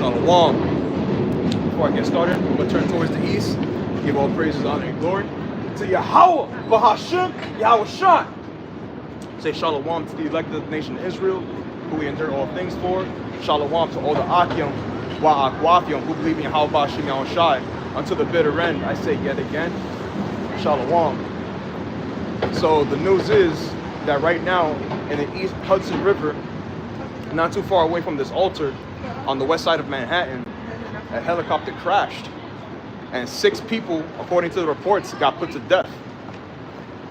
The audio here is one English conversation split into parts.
Shalom. Before I get started, I'm going to turn towards the east. Give all praises, honor, and glory to Yahweh, Bahashim, Yahweh Shai. Say shalom to the elected nation of Israel, who we endure all things for. Shalom to all the Akim, Wa'akwafim, who believe in Yahweh, Bahashim, Yahweh Shai. Until the bitter end, I say yet again, shalom. So the news is that right now, in the East Hudson River, not too far away from this altar, on the west side of Manhattan, a helicopter crashed, and 6 people, according to the reports, got put to death.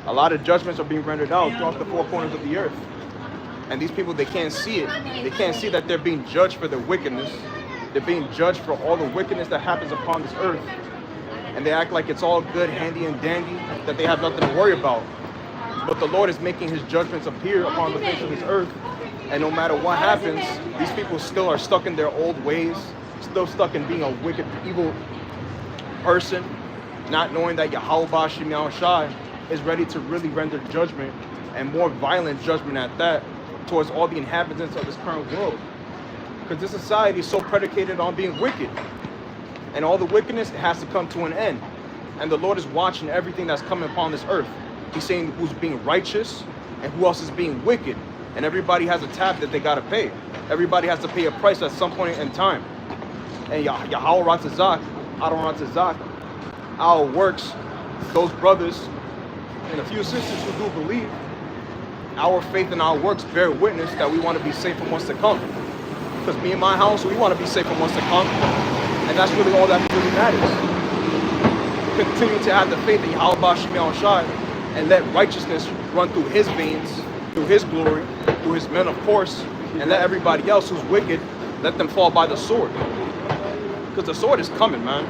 A lot of judgments are being rendered out across the 4 corners of the earth, and these people, they can't see it. They can't see that they're being judged for their wickedness. They're being judged for all the wickedness that happens upon this earth, and they act like it's all good, handy and dandy, that they have nothing to worry about. But the Lord is making his judgments appear upon the face of this earth. And no matter what happens, these people still are stuck in their old ways, still stuck in being a wicked, evil person, not knowing that Yahweh Bashim Yahweh Shai is ready to really render judgment, and more violent judgment at that, towards all the inhabitants of this current world. Because this society is so predicated on being wicked. And all the wickedness, it has to come to an end. And the Lord is watching everything that's coming upon this earth. He's saying who's being righteous and who else is being wicked. And everybody has a tab that they got to pay. Everybody has to pay a price at some point in time. And Yahweh Ratzazak, Adon Ratzazak, our works, those brothers and a few sisters who do believe, our faith and our works bear witness that we want to be safe from what's to come. Because me and my house, we want to be safe from what's to come. And that's really all that really matters. Continue to have the faith in Yahweh Bashim Yahweh Shai and let righteousness run through his veins, through his glory, through his men, of course, and let everybody else who's wicked, let them fall by the sword. Because the sword is coming, man.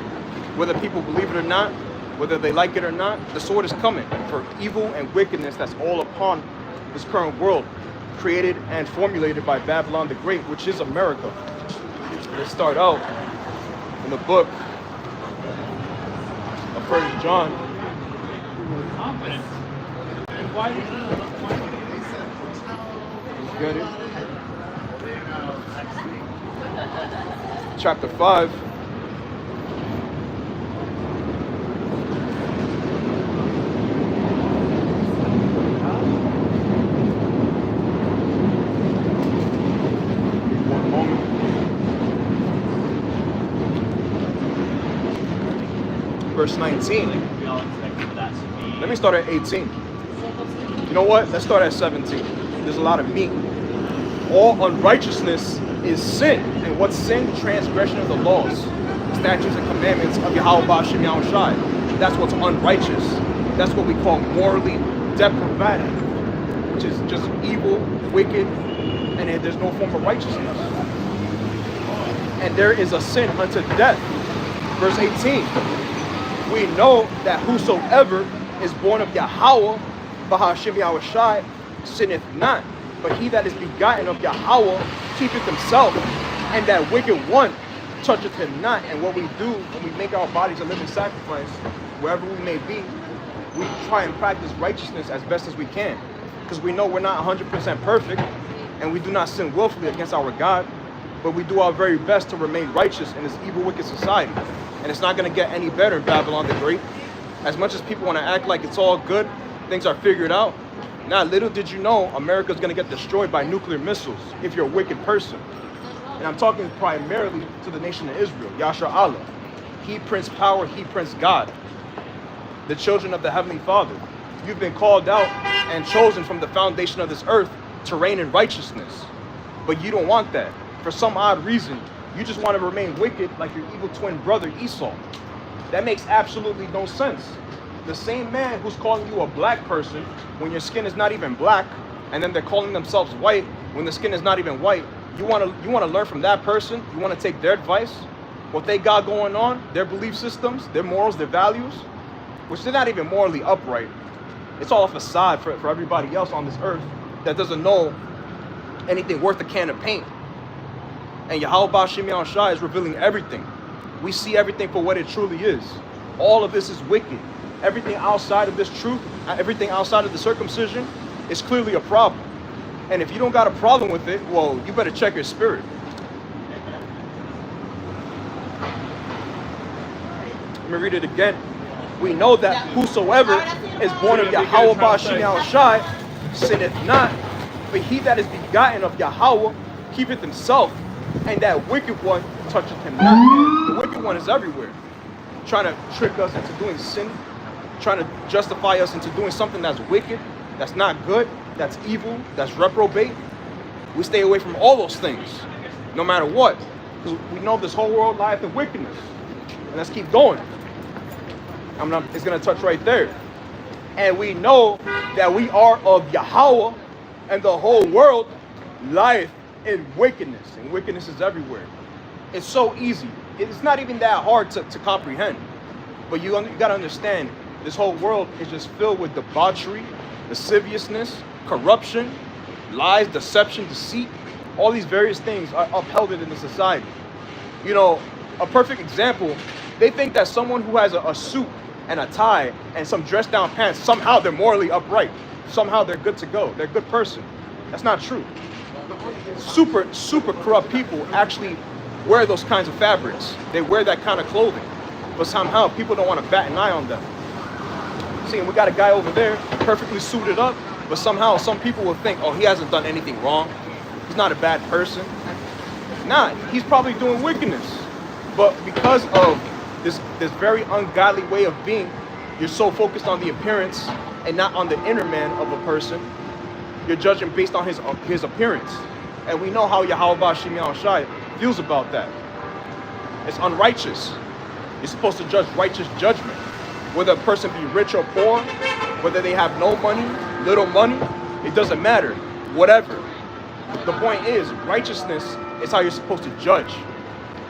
Whether people believe it or not, whether they like it or not, the sword is coming for evil and wickedness that's all upon this current world, created and formulated by Babylon the Great, which is America. Let's start out in the book of 1 John. Confidence. And why did Get it? Chapter 5. One moment. Verse 19. Let me start at 18. You know what? Let's start at 17. There's a lot of meat. All unrighteousness is sin. And what's sin? Transgression of the laws, statutes and commandments of Yahweh Bashim Yahweh Shai. That's what's unrighteous. That's what we call morally depraved, which is just evil, wicked, and there's no form of righteousness. And there is a sin unto death. Verse 18. We know that whosoever is born of Yahweh, Bahashim Yahweh Shai, sinneth not. But he that is begotten of Yahweh keepeth himself, and that wicked one toucheth him not. And what we do when we make our bodies a living sacrifice, wherever we may be, we try and practice righteousness as best as we can. Because we know we're not 100% perfect, and we do not sin willfully against our God, but we do our very best to remain righteous in this evil, wicked society. And it's not going to get any better in Babylon the Great. As much as people want to act like it's all good, things are figured out, now, little did you know, America's going to get destroyed by nuclear missiles if you're a wicked person. And I'm talking primarily to the nation of Israel, Yasha Allah. He Prince Power, He Prince God. The children of the Heavenly Father. You've been called out and chosen from the foundation of this earth to reign in righteousness. But you don't want that. For some odd reason, you just want to remain wicked like your evil twin brother Esau. That makes absolutely no sense. The same man who's calling you a black person when your skin is not even black, and then they're calling themselves white when the skin is not even white, you want to learn from that person? You want to take their advice? What they got going on, their belief systems, their morals, their values, which they're not even morally upright. It's all a facade for everybody else on this earth that doesn't know anything worth a can of paint. And Yahweh Shem Shai is revealing everything. We see everything for what it truly is. All of this is wicked. Everything outside of this truth, everything outside of the circumcision is clearly a problem. And if you don't got a problem with it, well, you better check your spirit. Let me read it again. We know that whosoever is born of Yahweh Shem Shai sinneth not, but he that is begotten of Yahweh keepeth himself, and that wicked one toucheth him not. The wicked one is everywhere, trying to trick us into doing sin, trying to justify us into doing something that's wicked, that's not good, that's evil, that's reprobate. We stay away from all those things, no matter what, because we know this whole world lieth in wickedness. And let's keep going. It's going to touch right there. And we know that we are of Yahweh, and the whole world lieth in wickedness, and wickedness is everywhere. It's so easy. It's not even that hard to comprehend. But you got to understand, this whole world is just filled with debauchery, lasciviousness, corruption, lies, deception, deceit. All these various things are upheld in the society. You know, a perfect example, they think that someone who has a suit and a tie and some dressed down pants, somehow they're morally upright. Somehow they're good to go. They're a good person. That's not true. Super corrupt people actually wear those kinds of fabrics. They wear that kind of clothing. But somehow people don't want to bat an eye on them. See, we got a guy over there perfectly suited up, but somehow some people will think, oh, he hasn't done anything wrong. He's not a bad person. Nah, he's probably doing wickedness. But because of this very ungodly way of being, you're so focused on the appearance and not on the inner man of a person. You're judging based on his appearance. And we know how Yahweh Shem Shai feels about that. It's unrighteous. You're supposed to judge righteous judgment. Whether a person be rich or poor, whether they have no money, little money, it doesn't matter. Whatever. The point is, righteousness is how you're supposed to judge.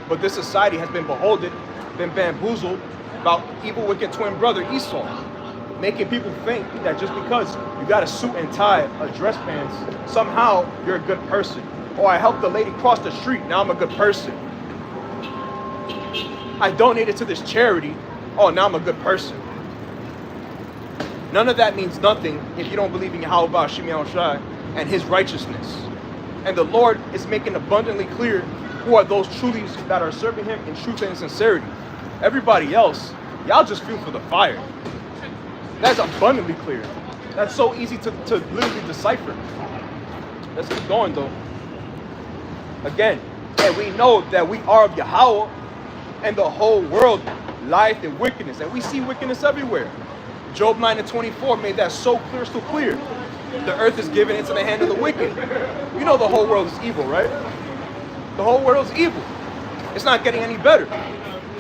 But this society has been beholden, been bamboozled about evil, wicked twin brother Esau, making people think that just because you got a suit and tie, a dress pants, somehow you're a good person. Or I helped the lady cross the street, now I'm a good person. I donated to this charity, oh, now I'm a good person. None of that means nothing if you don't believe in Yahweh Shem Shai and his righteousness. And the Lord is making abundantly clear who are those truly that are serving him in truth and sincerity. Everybody else, y'all just feel for the fire. That's abundantly clear. That's so easy to literally decipher. Let's keep going though. Again, and we know that we are of Yahweh, and the whole world lieth in wickedness. And we see wickedness everywhere. Job 9:24 made that so clear. The earth is given into the hand of the wicked. You know the whole world is evil, right? The whole world is evil. It's not getting any better.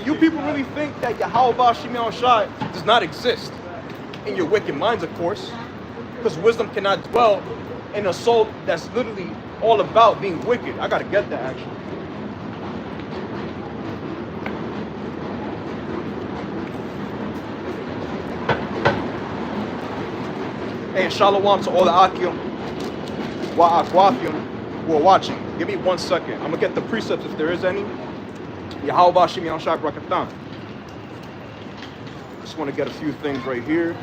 You people really think that Yahweh Shem Shai does not exist? In your wicked minds, of course. Because wisdom cannot dwell in a soul that's literally all about being wicked. I gotta get that actually. And shalom to all the Akim wa Akwafim who are watching. Give me 1 second. I'm gonna get the precepts if there is any. Yahweh Shem Shai Brakatan. Just want to get a few things right here.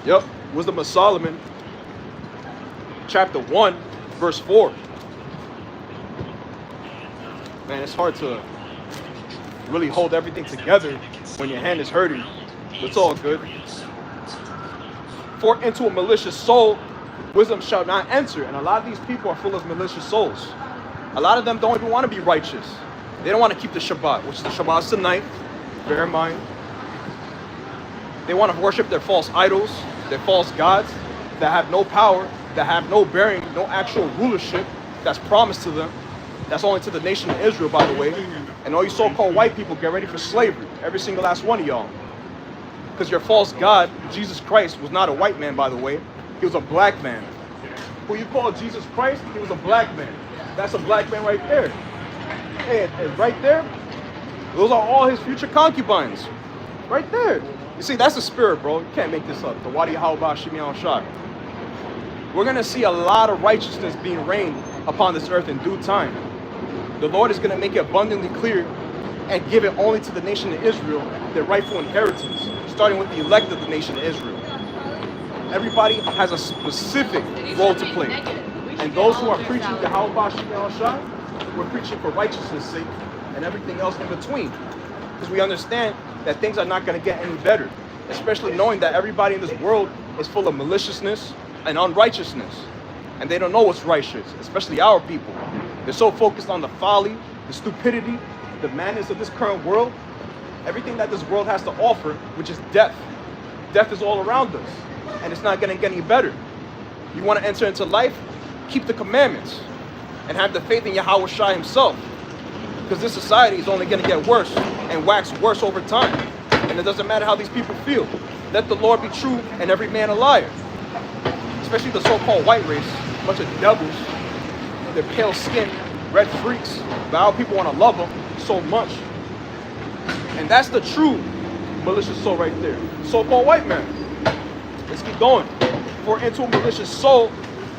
Yep, Wisdom of Solomon, chapter 1, verse 4. Man, it's hard to really hold everything together when your hand is hurting. It's all good. For into a malicious soul, wisdom shall not enter. And a lot of these people are full of malicious souls. A lot of them don't even want to be righteous. They don't want to keep the Shabbat, which the Shabbat is tonight. Bear in mind. They want to worship their false idols, their false gods that have no power, that have no bearing, no actual rulership that's promised to them. That's only to the nation of Israel, by the way. And all you so-called white people, get ready for slavery. Every single last one of y'all. Because your false God, Jesus Christ, was not a white man, by the way. He was a black man. Who you call Jesus Christ, he was a black man. That's a black man right there. Hey, and right there, those are all his future concubines. Right there. You see, that's the spirit, bro. You can't make this up. The Wadi Hawba Shimei Shah. We're going to see a lot of righteousness being rained upon this earth in due time. The Lord is going to make it abundantly clear and give it only to the nation of Israel, their rightful inheritance, starting with the elect of the nation of Israel. Everybody has a specific role to play. And those who are preaching the Hawba Shimei Shah, we're preaching for righteousness' sake and everything else in between. Because we understand that things are not going to get any better, especially knowing that everybody in this world is full of maliciousness and unrighteousness. And they don't know what's righteous, especially our people. They're so focused on the folly, the stupidity, the madness of this current world, everything that this world has to offer, which is death. Death is all around us, and it's not going to get any better. You want to enter into life? Keep the commandments and have the faith in Yahweh Shai himself. Because this society is only going to get worse and wax worse over time. And it doesn't matter how these people feel. Let the Lord be true and every man a liar. Especially the so-called white race, a bunch of devils, their pale skin, red freaks. But our people want to love them so much. And that's the true malicious soul right there. So-called white man. Let's keep going. For into a malicious soul,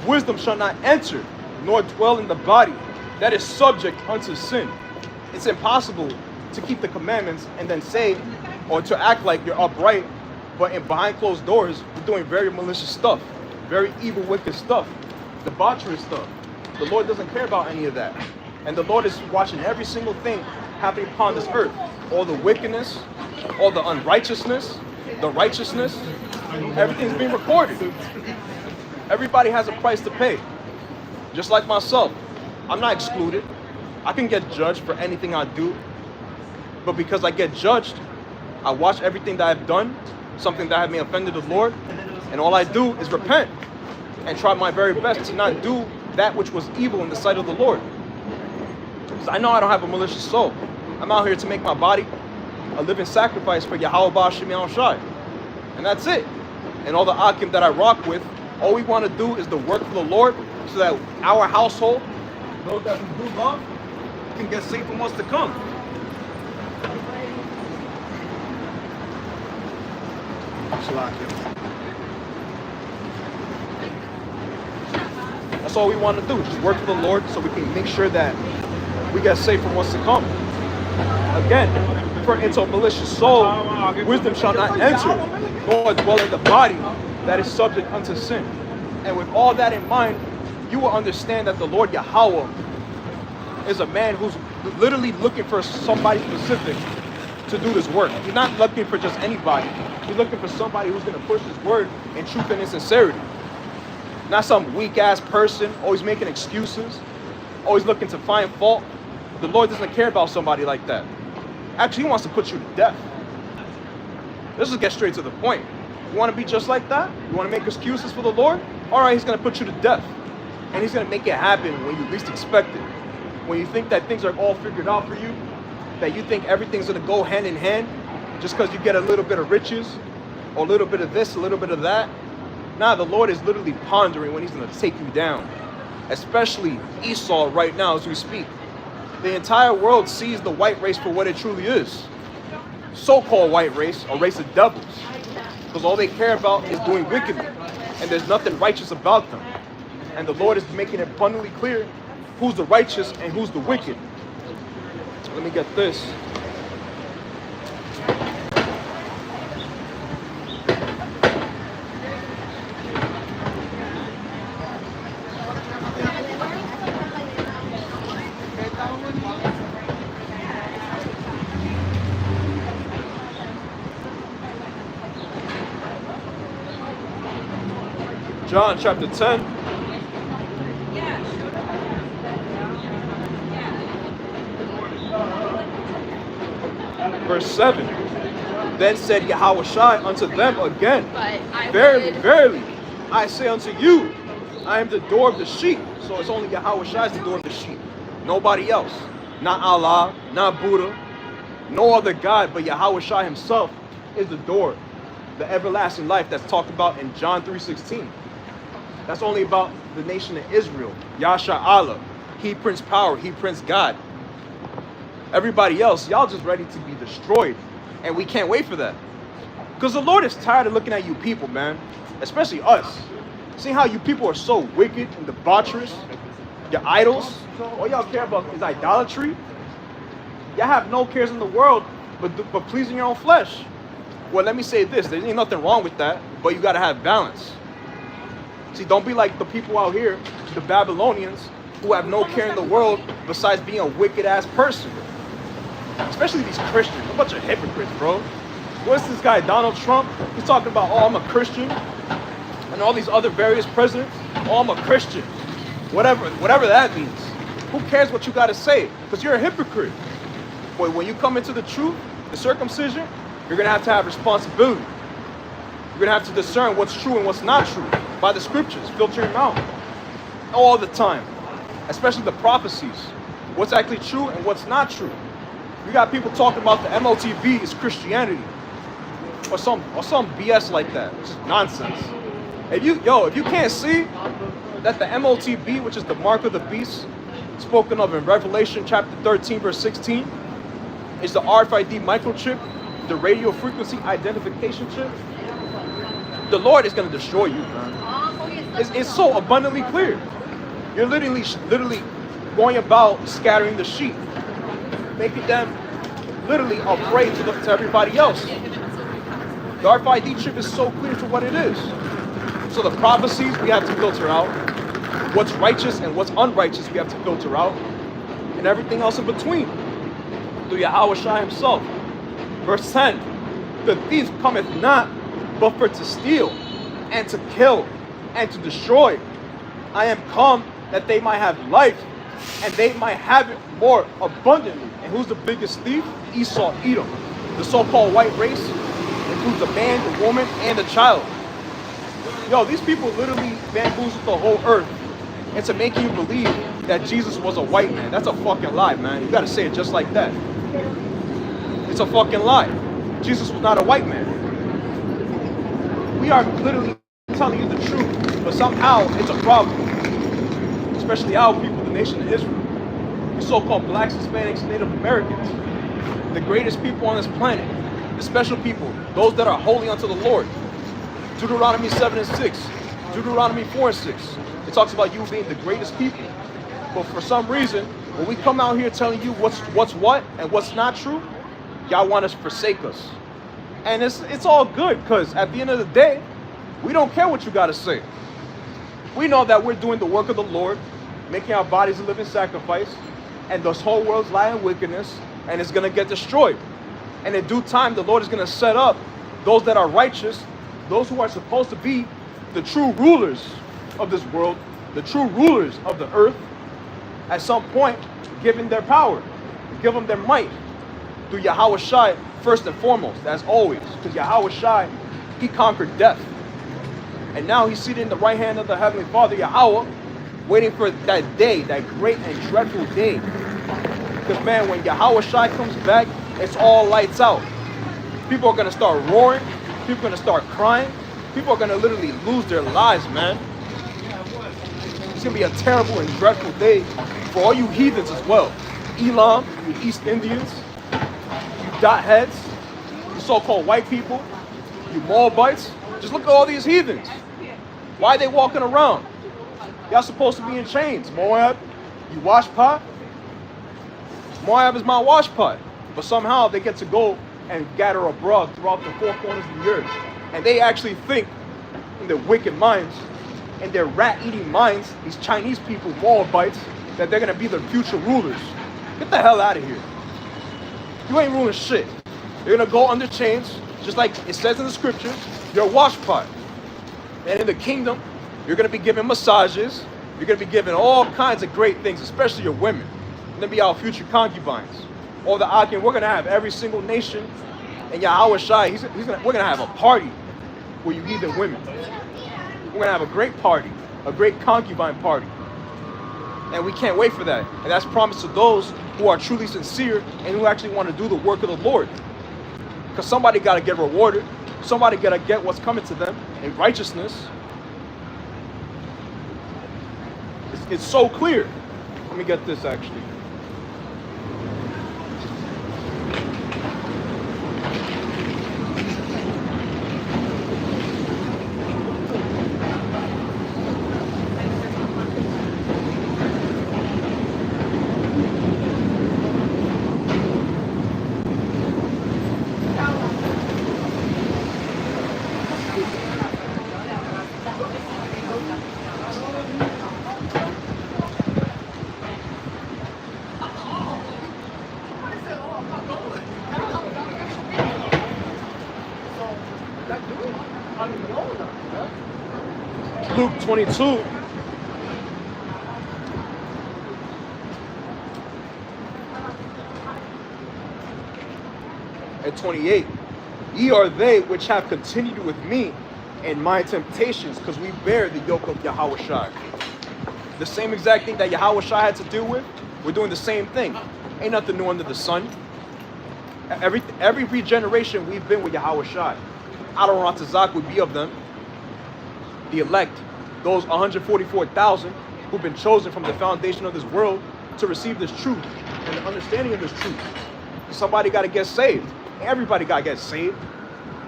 wisdom shall not enter, nor dwell in the body that is subject unto sin. It's impossible to keep the commandments and then say, or to act like you're upright, but behind closed doors, you're doing very malicious stuff, very evil, wicked stuff, debaucherous stuff. The Lord doesn't care about any of that. And the Lord is watching every single thing happening upon this earth. All the wickedness, all the unrighteousness, the righteousness, everything's being recorded. Everybody has a price to pay. Just like myself, I'm not excluded. I can get judged for anything I do. But because I get judged, I watch everything that I've done, something that I may have offended the Lord, and all I do is repent and try my very best to not do that which was evil in the sight of the Lord. Because I know I don't have a malicious soul. I'm out here to make my body a living sacrifice for Yahweh Shimei Shai. And that's it. And all the Akim that I rock with, all we want to do is the work for the Lord so that our household, those that we do love, can get saved from what's to come. That's all we want to do, just work for the Lord so we can make sure that we get saved from what's to come. Again, for into a malicious soul, wisdom shall not enter, nor dwell in the body that is subject unto sin. And with all that in mind, you will understand that the Lord Yahweh is a man who's literally looking for somebody specific to do this work. He's not looking for just anybody. He's looking for somebody who's going to push his word in truth and in sincerity. Not some weak-ass person, always making excuses, always looking to find fault. The Lord doesn't care about somebody like that. Actually, he wants to put you to death. Let's just get straight to the point. You want to be just like that? You want to make excuses for the Lord? All right, he's going to put you to death. And he's going to make it happen when you least expect it. When you think that things are all figured out for you, that you think everything's going to go hand in hand just because you get a little bit of riches or a little bit of this, a little bit of that. Nah, the Lord is literally pondering when he's going to take you down. Especially Esau right now as we speak. The entire world sees the white race for what it truly is. So-called white race, a race of devils. Because all they care about is doing wickedly. And there's nothing righteous about them. And the Lord is making it abundantly clear who's the righteous and who's the wicked. Let me get this. John chapter 10. Verse 7. Then said Yahushua unto them again, But Verily, verily, I say unto you, I am the door of the sheep. So it's only Yahushua is the door of the sheep. Nobody else. Not Allah, not Buddha, no other God, but Yahushua himself is the door. The everlasting life that's talked about in John 3:16. That's only about the nation of Israel. Yasha Allah. He Prince Power. He Prince God. Everybody else, y'all just ready to be destroyed. And we can't wait for that. Because the Lord is tired of looking at you people, man. Especially us. See how you people are so wicked and debaucherous? Your idols. All y'all care about is idolatry. Y'all have no cares in the world but pleasing your own flesh. Well, let me say this. There ain't nothing wrong with that. But you got to have balance. See, don't be like the people out here, the Babylonians, who have no care in the world besides being a wicked-ass person. Especially these Christians. A bunch of hypocrites, bro. What's this guy, Donald Trump? He's talking about, oh, I'm a Christian. And all these other various presidents, oh, I'm a Christian. Whatever that means. Who cares what you got to say? Because you're a hypocrite. But when you come into the truth, the circumcision, you're going to have responsibility. You're going to have to discern what's true and what's not true by the scriptures. Filter them out. All the time. Especially the prophecies. What's actually true and what's not true. You got people talking about the MOTV is Christianity. Or some BS like that. It's just nonsense. If you can't see that the MOTB, which is the mark of the beast, spoken of in Revelation chapter 13, verse 16, is the RFID microchip, the radio frequency identification chip, the Lord is going to destroy you, man. It's so abundantly clear. You're literally going about scattering the sheep, making them literally a prey to everybody else. The RFID chip is so clear to what it is. So the prophecies we have to filter out. What's righteous and what's unrighteous we have to filter out. And everything else in between. Through Yahushua himself. Verse 10. The thief cometh not, but for to steal, and to kill, and to destroy. I am come that they might have life, and they might have it more abundantly. And who's the biggest thief? Esau, Edom. The so-called white race includes the man, the woman, and the child. Yo, these people literally bamboozled the whole earth into making you believe that Jesus was a white man. That's a fucking lie, man. You gotta say it just like that. It's a fucking lie. Jesus was not a white man. We are literally telling you the truth, but somehow it's a problem. Especially our people, the nation of Israel. The so-called blacks, Hispanics, and Native Americans. The greatest people on this planet. The special people. Those that are holy unto the Lord. Deuteronomy 7 and 6. Deuteronomy 4 and 6. It talks about you being the greatest people. But for some reason, when we come out here telling you what's what and what's not true, y'all want to forsake us. And it's all good, because at the end of the day, we don't care what you got to say. We know that we're doing the work of the Lord, making our bodies a living sacrifice, and this whole world's lying wickedness, and it's going to get destroyed. And in due time, the Lord is going to set up those that are righteous, those who are supposed to be the true rulers of this world, the true rulers of the earth, at some point, given their power, give them their might, through Yahushua first and foremost, as always, because Yahushua, he conquered death. And now he's seated in the right hand of the Heavenly Father, Yahweh, waiting for that day, that great and dreadful day. Because man, when Yahushua comes back, it's all lights out. People are going to start roaring. People are going to start crying. People are going to literally lose their lives, man. It's going to be a terrible and dreadful day for all you heathens as well. Elam, you East Indians, you dot heads, you so-called white people, you Moabites. Just look at all these heathens. Why are they walking around? Y'all supposed to be in chains. Moab, you wash pot. Moab is my wash pot. But somehow they get to go and gather abroad throughout the four corners of the earth. And they actually think in their wicked minds, in their rat-eating minds, these Chinese people, Moabites, that they're going to be the future rulers. Get the hell out of here. You ain't ruling shit. You're going to go under chains, just like it says in the scriptures, you're a wash pot. And in the kingdom, you're going to be given massages. You're going to be given all kinds of great things, especially your women. You're going to be our future concubines. Or the Akim, we're gonna have every single nation, and Yahweh Shai, we're gonna have a party where you heathen women. We're gonna have a great party, a great concubine party, and we can't wait for that. And that's promised to those who are truly sincere and who actually want to do the work of the Lord. Because somebody got to get rewarded. Somebody got to get what's coming to them in righteousness. It's so clear. Let me get this actually. Luke 22. And 28. Ye are they which have continued with me in my temptations, because we bear the yoke of Yahweh Shai. The same exact thing that Yahweh Shai had to deal with, we're doing the same thing. Ain't nothing new under the sun. Every regeneration we've been with Yahweh Shai. Adoron Tazak would be of them. The elect, those 144,000 who've been chosen from the foundation of this world to receive this truth and the understanding of this truth. Somebody got to get saved. Everybody got to get saved.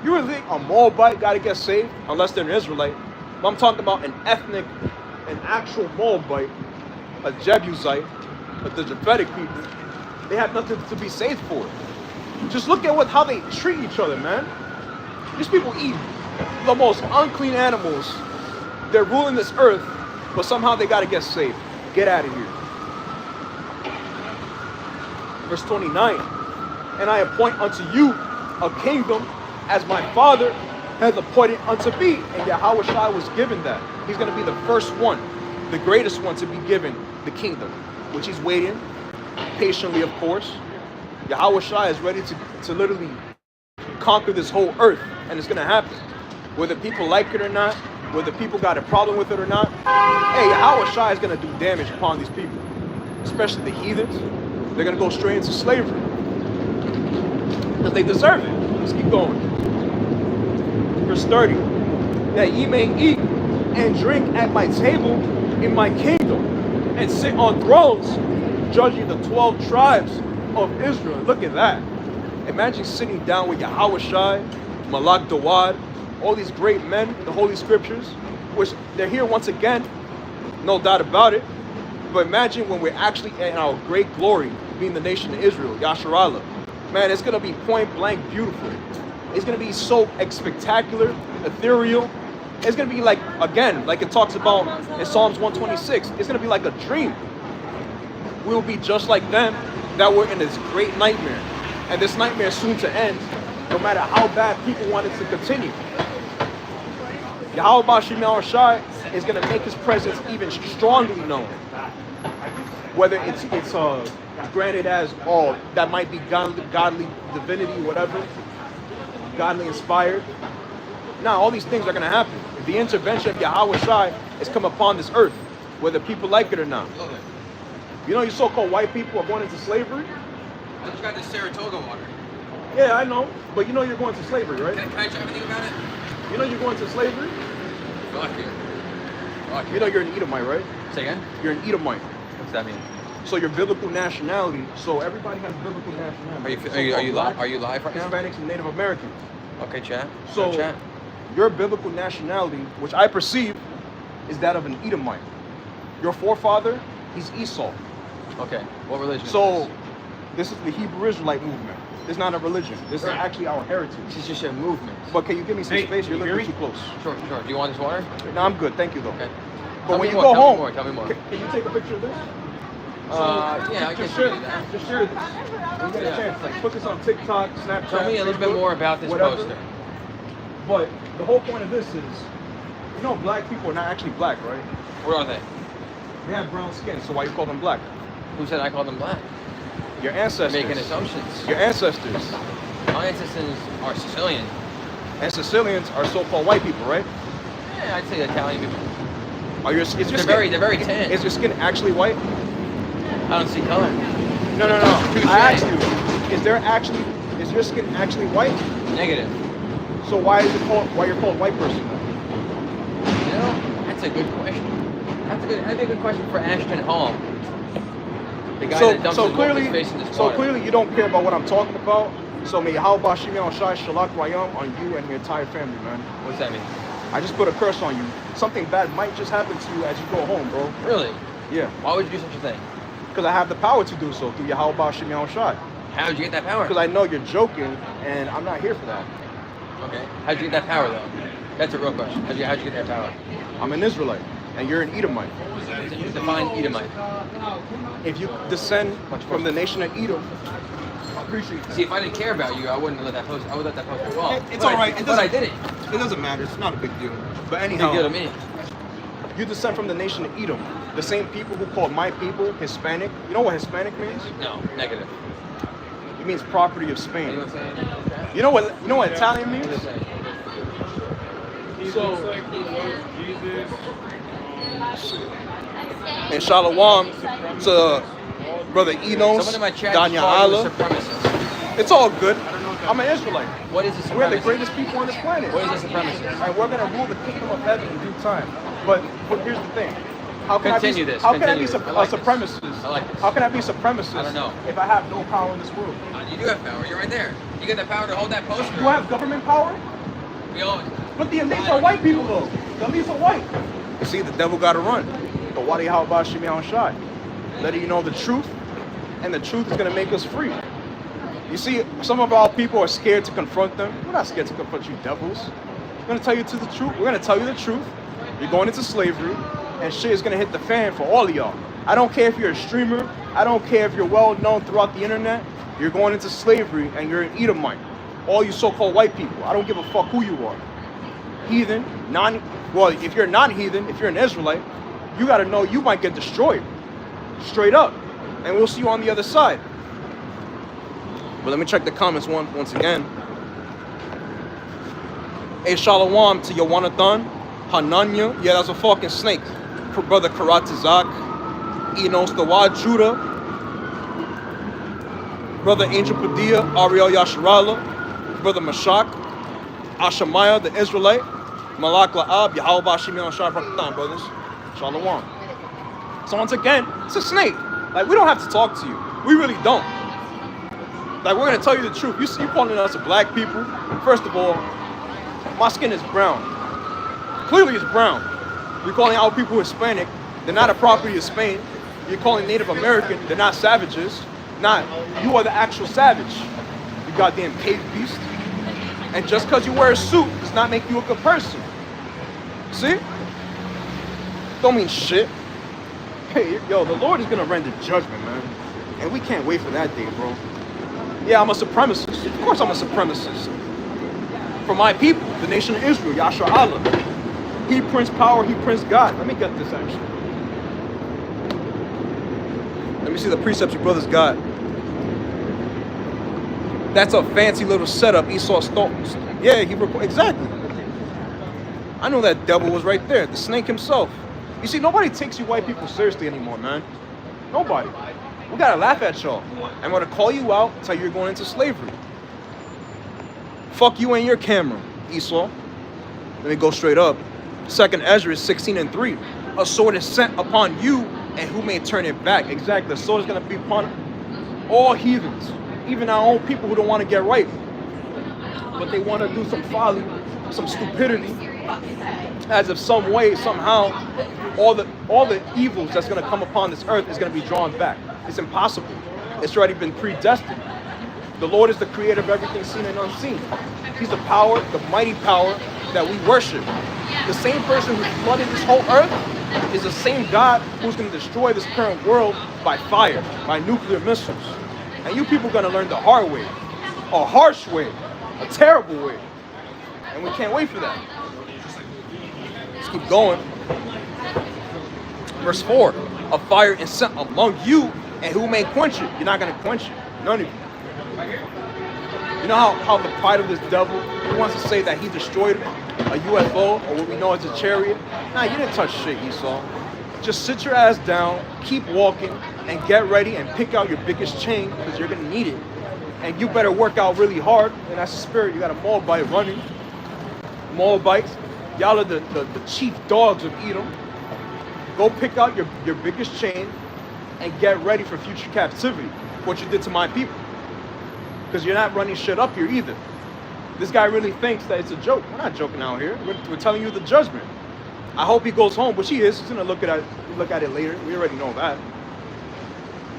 You really think a Moabite got to get saved unless they're an Israelite? But I'm talking about an actual Moabite, a Jebusite, but the Japhetic people, they have nothing to be saved for. Just look at how they treat each other, man. These people eat the most unclean animals. They're ruling this earth, but somehow they got to get saved. Get out of here. Verse 29. And I appoint unto you a kingdom as my Father has appointed unto me. And Yahweh Shai was given that. He's going to be the first one, the greatest one to be given the kingdom, which he's waiting patiently, of course. Yahweh Shai is ready to literally conquer this whole earth, and it's going to happen. Whether people like it or not, whether people got a problem with it or not, hey, Yahweh Shai is going to do damage upon these people, especially the heathens. They're going to go straight into slavery because they deserve it. Let's keep going. Verse 30. That ye may eat and drink at my table in my kingdom and sit on thrones judging the 12 tribes of Israel. Look at that. Imagine sitting down with Yahweh Shai, Malak Dawad, all these great men in the Holy Scriptures, which they're here once again, no doubt about it. But imagine when we're actually in our great glory, being the nation of Israel, Yasharallah. Man, it's going to be point blank beautiful. It's going to be so spectacular, ethereal. It's going to be like, again, like it talks about in Psalms 126, it's going to be like a dream. We'll be just like them that were in this great nightmare. And this nightmare is soon to end, no matter how bad people want it to continue. Yahweh Bashim Shai is going to make his presence even strongly known. Whether it's granted as, that might be godly divinity, whatever, godly inspired. Now, all these things are going to happen. The intervention of Yahweh Shai has come upon this earth, whether people like it or not. You know, you so-called white people are going into slavery? I just got this Saratoga water. Yeah, I know. But you know you're going to slavery, right? Can I try everything about it? You know you're going to slavery? Fuck it. You know you're an Edomite, right? Say again? You're an Edomite. What's that mean? So your biblical nationality, so everybody has biblical nationality. Are you live right now? Hispanics and Native Americans. Okay, chat. So chat. Your biblical nationality, which I perceive, is that of an Edomite. Your forefather, he's Esau. Okay, what religion So this is the Hebrew Israelite movement. It's not a religion. This is actually our heritage. This is just a movement. But can you give me some space? You're a little bit too close. Sure. Do you want this water? No, I'm good. Thank you, though. Okay. But when you go home, tell me more. Can you take a picture of this? Yeah, I can share that. Just share this. When you get a chance, like put this on TikTok, Snapchat. Tell me a little bit more about this whatever. poster. But the whole point of this is, you know, black people are not actually black, right? Where are they? They have brown skin, so why you call them black? Who said I called them black? Your ancestors. Making assumptions. Your ancestors. My ancestors are Sicilian. And Sicilians are so-called white people, right? Yeah, I'd say Italian people. They're very tan. Is your skin actually white? I don't see color. No. I asked you, is your skin actually white? Negative. So why you're called white person then? You know, that's a good question. That'd be a good question for Ashton Hall. The guy that dumps his face in this water. So clearly you don't care about what I'm talking about. So may Yahweh Shimei Shai Shalak Rayam on you and your entire family, man. What's that mean? I just put a curse on you. Something bad might just happen to you as you go home, bro. Really? Yeah. Why would you do such a thing? Because I have the power to do so through Yahweh Shimei Shai. How'd you get that power? Because I know you're joking, and I'm not here for that. Okay. How'd you get that power, though? That's a real question. How'd you get that power? I'm an Israelite, and you're an Edomite. Define Edomite. If you descend from the nation of Edom, I appreciate that. See, if I didn't care about you, I wouldn't let that post. I would let that post go off. It's all right. But I did it. It doesn't matter. It's not a big deal. But Big anyhow, deal to me. you descend from the nation of Edom, the same people who called my people Hispanic. You know what Hispanic means? No, negative. It means property of Spain. You know what I'm saying? You know what Italian means? What does it say? He So- looks like he loves Jesus. And Shalom to Brother Enos, Someone in my chat Danya called you a Allah. supremacist. It's all good. I'm an Israelite. What is a supremacist? We're the greatest people on this planet. What is a supremacist? And we're going to rule the kingdom of heaven in due time. But here's the thing. How can Continue I be, this. How can Continue I be this. I like a this. supremacist? I like this. How can I be a supremacist I don't know. if I have no power in this world? You do have power. You're right there. You get the power to hold that poster. Do I have government power? We all. But the elites are white people, though. The elites are white. You see, the devil got to run. But why do you how about Shimei Shai? Letting you know the truth, and the truth is going to make us free. You see, some of our people are scared to confront them. We're not scared to confront you devils. We're going to tell you the truth. We're going to tell you the truth. You're going into slavery, and shit is going to hit the fan for all of y'all. I don't care if you're a streamer. I don't care if you're well known throughout the internet. You're going into slavery, and you're an Edomite. All you so-called white people. I don't give a fuck who you are. Heathen, well, if you're not heathen, if you're an Israelite, you got to know you might get destroyed. Straight up. And we'll see you on the other side. But let me check the comments once again. Hey, Shalom to Yawanathan, Hananya. Yeah, that's a fucking snake. Brother Karatazak, Enos the Wad Judah, Brother Angel Padilla, Ariel Yasharala, Brother Mashak, Ashamaya the Israelite, Malak La'ab, Yahweh Shimei Shai Pakistan, brothers. Shalom. So once again, it's a snake. Like, we don't have to talk to you. We really don't. Like, we're gonna tell you the truth. You calling us black people. First of all, my skin is brown. Clearly it's brown. You're calling our people Hispanic. They're not a property of Spain. You're calling Native American. They're not savages. Not. You are the actual savage. You goddamn cave beast. And just because you wear a suit does not make you a good person. See? Don't mean shit. Hey, yo, the Lord is gonna render judgment, man. And we can't wait for that day, bro. Yeah, I'm a supremacist. Of course I'm a supremacist. For my people, the nation of Israel, Yasha Allah. He Prince Power, He Prince God. Let me get this actually. Let me see the precepts you brothers got. That's a fancy little setup Esau stole. Yeah, exactly. I know that devil was right there, the snake himself. You see, nobody takes you white people seriously anymore, man. Nobody. We gotta laugh at y'all. I'm gonna call you out, tell you you're going into slavery. Fuck you and your camera, Esau. Let me go straight up. 2nd Ezra 16:3. A sword is sent upon you, and who may turn it back? Exactly. The sword is gonna be upon all heathens, even our own people who don't want to get right, but they want to do some folly, some stupidity, as if some way, somehow, all the evils that's going to come upon this earth is going to be drawn back. It's impossible. It's already been predestined. The Lord is the creator of everything seen and unseen. He's the power, the mighty power that we worship. The same person who flooded this whole earth is the same God who's going to destroy this current world by fire, by nuclear missiles. And you people are going to learn the hard way, a harsh way, a terrible way. And we can't wait for that. Let's keep going. Verse 4, a fire is sent among you, And who may quench it? You're not going to quench it. None of you. You know how the pride of this devil, he wants to say that he destroyed a UFO, or what we know as a chariot? Nah, you didn't touch shit, Esau. Just sit your ass down, keep walking, and get ready and pick out your biggest chain, because you're going to need it. And you better work out really hard. And that's the spirit. You got a Moabite running. Moabites, y'all are the chief dogs of Edom. Go pick out your biggest chain and get ready for future captivity. What you did to my people. Because you're not running shit up here either. This guy really thinks that it's a joke. We're not joking out here. We're telling you the judgment. I hope he goes home, which he is. He's going to look at it later. We already know that.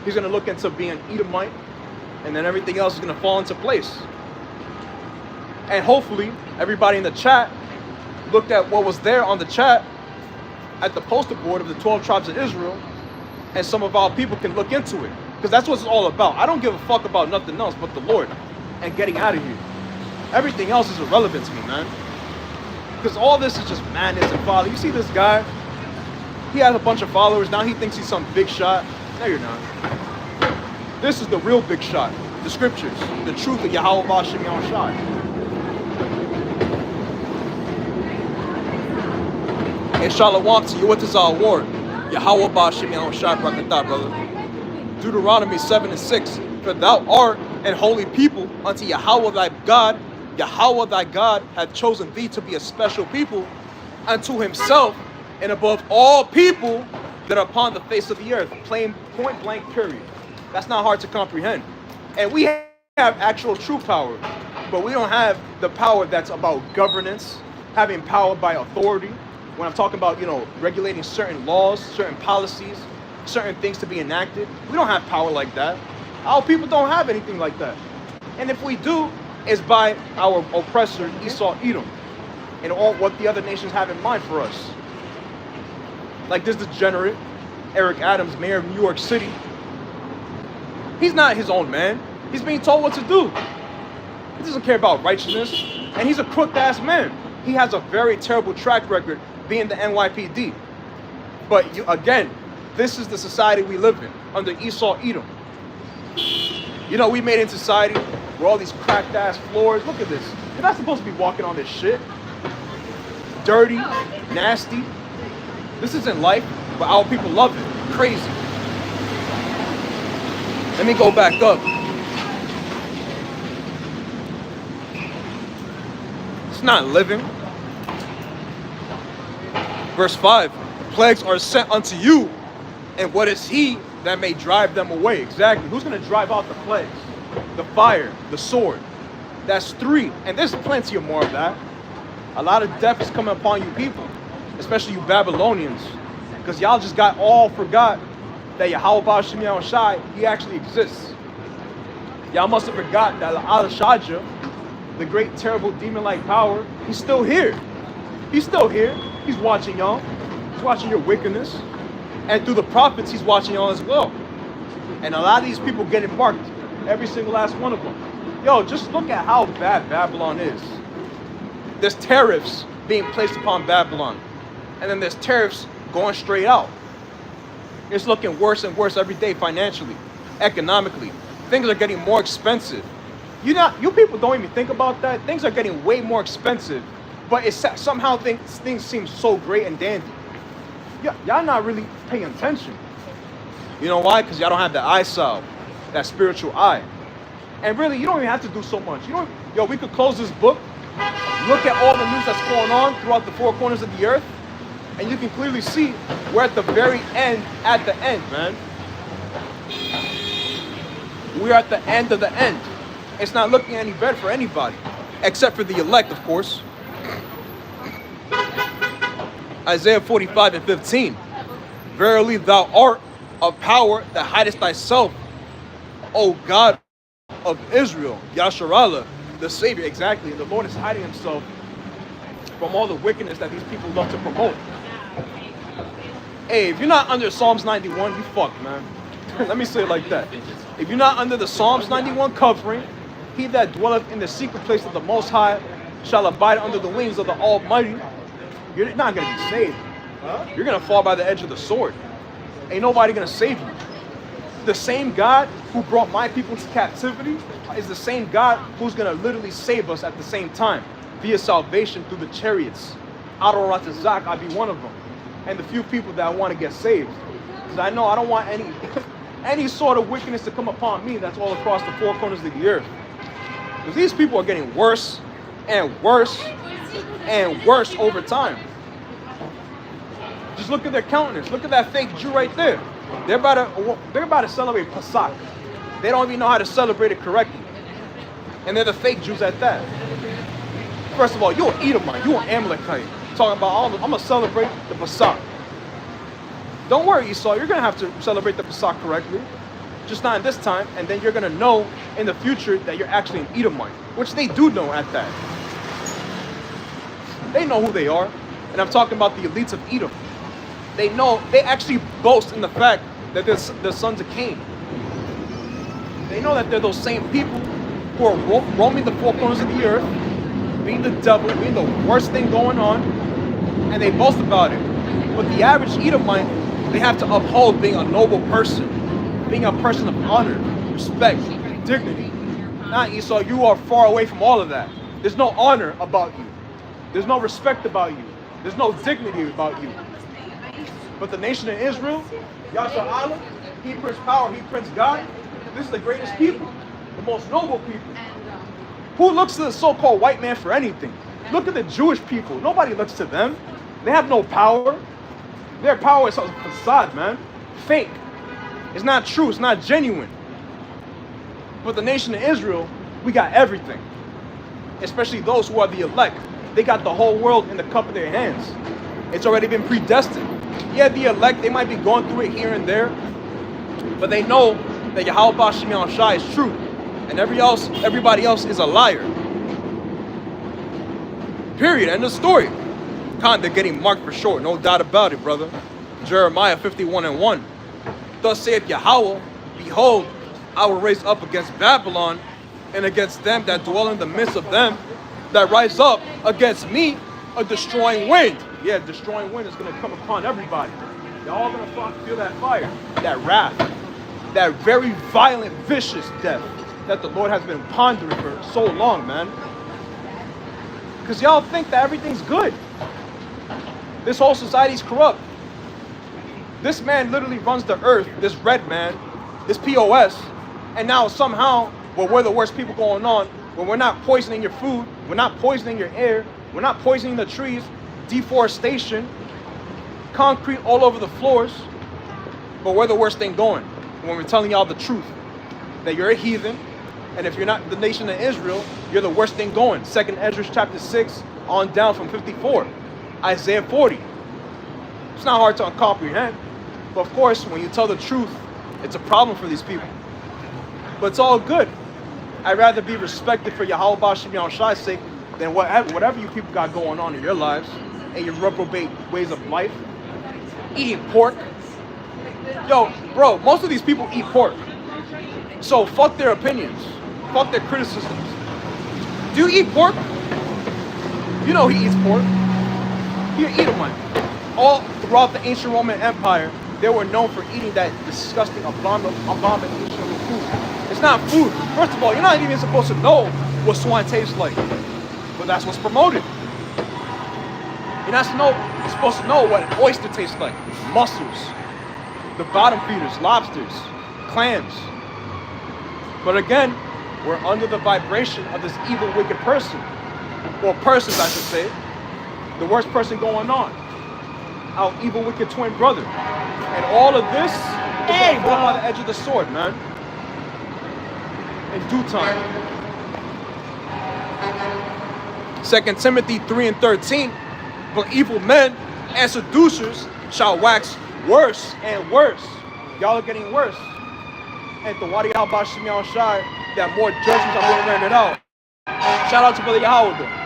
He's going to look into being an Edomite, and then everything else is going to fall into place. And hopefully, everybody in the chat looked at what was there on the chat at the poster board of the 12 tribes of Israel, and some of our people can look into it. Because that's what it's all about. I don't give a fuck about nothing else but the Lord and getting out of here. Everything else is irrelevant to me, man. Because all this is just madness and folly. You see this guy? He has a bunch of followers. Now he thinks he's some big shot. No, you're not. This is the real big shot. The scriptures. The truth of Yahweh Ba'Shem Yahushai. And Shalom to you. What is our word? Yahweh Ba'Shem Yahushai Brakatah, brother. Deuteronomy 7:6. For thou art an holy people unto Yahweh thy God. Yahweh thy God hath chosen thee to be a special people unto himself, and above all people that are upon the face of the earth. Plain, point blank, period. That's not hard to comprehend. And we have actual true power, but we don't have the power that's about governance, having power by authority. When I'm talking about, regulating certain laws, certain policies, certain things to be enacted, we don't have power like that. Our people don't have anything like that. And if we do, it's by our oppressor, Esau, Edom, and all what the other nations have in mind for us. Like this degenerate, Eric Adams, mayor of New York City. He's not his own man. He's being told what to do. He doesn't care about righteousness, and he's a crooked-ass man. He has a very terrible track record being the NYPD. But again, this is the society we live in, under Esau, Edom. We made in society where all these cracked ass floors. Look at this. You're not supposed to be walking on this shit. Dirty, nasty. This isn't life, but our people love it. Crazy. Let me go back up. It's not living. Verse 5. Plagues are sent unto you, and what is he that may drive them away? Exactly. Who's going to drive out the plagues? The fire, the sword. That's 3. And there's plenty of more of that. A lot of death is coming upon you people, especially you Babylonians, because y'all just forgot that Yahweh Ba'Shem Yahushai, he actually exists. Y'all must have forgot that Al-Shaja, the great, terrible, demon-like power, he's still here. He's still here. He's watching y'all. He's watching your wickedness. And through the prophets, he's watching y'all as well. And a lot of these people get embarked. Every single last one of them. Yo, just look at how bad Babylon is. There's tariffs being placed upon Babylon. And then there's tariffs going straight out. It's looking worse and worse every day financially, economically. Things are getting more expensive. You people don't even think about that. Things are getting way more expensive. But it's somehow things seem so great and dandy. Y'all not really paying attention. You know why? Because y'all don't have the eye salve, that spiritual eye. And really, you don't even have to do so much. We could close this book, look at all the news that's going on throughout the 4 corners of the earth, and you can clearly see we're at the very end, man. We're at the end of the end. It's not looking any better for anybody, except for the elect, of course. Isaiah 45:15. Verily thou art a power that hidest thyself, O God of Israel, Yasharallah, the Savior. Exactly. The Lord is hiding himself from all the wickedness that these people love to promote. Hey, if you're not under Psalms 91, you fucked, man. Let me say it like that. If you're not under the Psalms 91 covering, he that dwelleth in the secret place of the Most High shall abide under the wings of the Almighty. You're not going to be saved. You're going to fall by the edge of the sword. Ain't nobody going to save you. The same God who brought my people to captivity is the same God who's going to literally save us at the same time via salvation through the chariots. Adoratazak, I'd be one of them. And the few people that want to get saved. Because I know I don't want any sort of wickedness to come upon me that's all across the four corners of the earth. Because these people are getting worse and worse and worse over time. Just look at their countenance. Look at that fake Jew right there. They're about to celebrate Pesach. They don't even know how to celebrate it correctly. And they're the fake Jews at that. First of all, you're an Edomite. You're an Amalekite. Talking about, I'm going to celebrate the Pesach. Don't worry, Esau. You're going to have to celebrate the Pesach correctly. Just not in this time. And then you're going to know in the future that you're actually an Edomite. Which they do know at that. They know who they are. And I'm talking about the elites of Edom. They know, they actually boast in the fact that they're the sons of Cain. They know that they're those same people who are roaming the four corners of the earth, being the devil, being the worst thing going on, and they boast about it. But the average Edomite, they have to uphold being a noble person, being a person of honor, respect, dignity. Now, Esau, you are far away from all of that. There's no honor about you. There's no respect about you. There's no dignity about you. But the nation of Israel, Yasha Allah, He Prince Power, He Prince God, this is the greatest people, the most noble people. Who looks to the so-called white man for anything? Look at the Jewish people. Nobody looks to them. They have no power. Their power is a facade, man. Fake. It's not true. It's not genuine. But the nation of Israel, we got everything. Especially those who are the elect. They got the whole world in the cup of their hands. It's already been predestined. Yeah, the elect, they might be going through it here and there, but they know that Yahweh Ba'Shem Shai is true, and everybody else is a liar. Period. End of story. They're getting marked for sure, no doubt about it, brother. Jeremiah 51:1. Thus saith Yahweh, behold, I will raise up against Babylon and against them that dwell in the midst of them that rise up against me a destroying wind. Yeah, destroying wind is going to come upon everybody. You're all going to feel that fire, that wrath, that very violent, vicious death that the Lord has been pondering for so long, man. Because y'all think that everything's good. This whole society's corrupt. This man literally runs the earth, this red man, this POS, and now somehow, well, we're the worst people going on, when we're not poisoning your food, we're not poisoning your air, we're not poisoning the trees, deforestation, concrete all over the floors, but we're the worst thing going when we're telling y'all the truth, that you're a heathen, and if you're not the nation of Israel, you're the worst thing going. 2nd Ezra chapter 6 on down from 54, Isaiah 40. It's not hard to comprehend, but of course, when you tell the truth, it's a problem for these people. But it's all good. I'd rather be respected for Yahweh Ba'Shem Shai's sake than whatever you people got going on in your lives and your reprobate ways of life. Eating pork. Yo, bro, most of these people eat pork. So fuck their opinions. Fuck their criticisms. Do you eat pork? You know he eats pork. He an Edomite. All throughout the ancient Roman Empire, they were known for eating that disgusting abomination of food. It's not food. First of all, you're not even supposed to know what swine tastes like. But that's what's promoted. You're not supposed to know what an oyster tastes like. Mussels. The bottom feeders, lobsters, clams. But again, we're under the vibration of this evil, wicked person. Or persons, I should say. The worst person going on. Our evil, wicked twin brother. And all of this is by the edge of the sword, man. In due time. 2 Timothy 3:13. But evil men and seducers shall wax worse and worse. Y'all are getting worse. And the Wadi Al Bashim Shai, that more judgments are going to learn it out. Shout out to Brother Yahweh.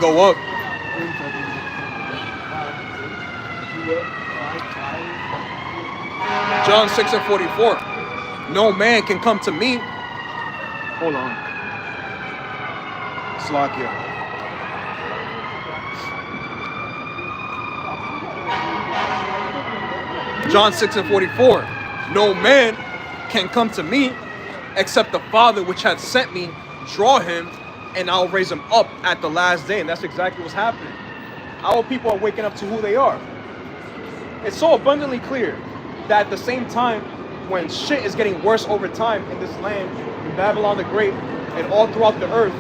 go up. John 6:44. No man can come to me. Hold on. Slakia. John 6:44. No man can come to me except the Father which hath sent me draw him, and I'll raise him up at the last day. And that's exactly what's happening. Our people are waking up to who they are. It's so abundantly clear that at the same time, when shit is getting worse over time in this land, in Babylon the Great, and all throughout the earth,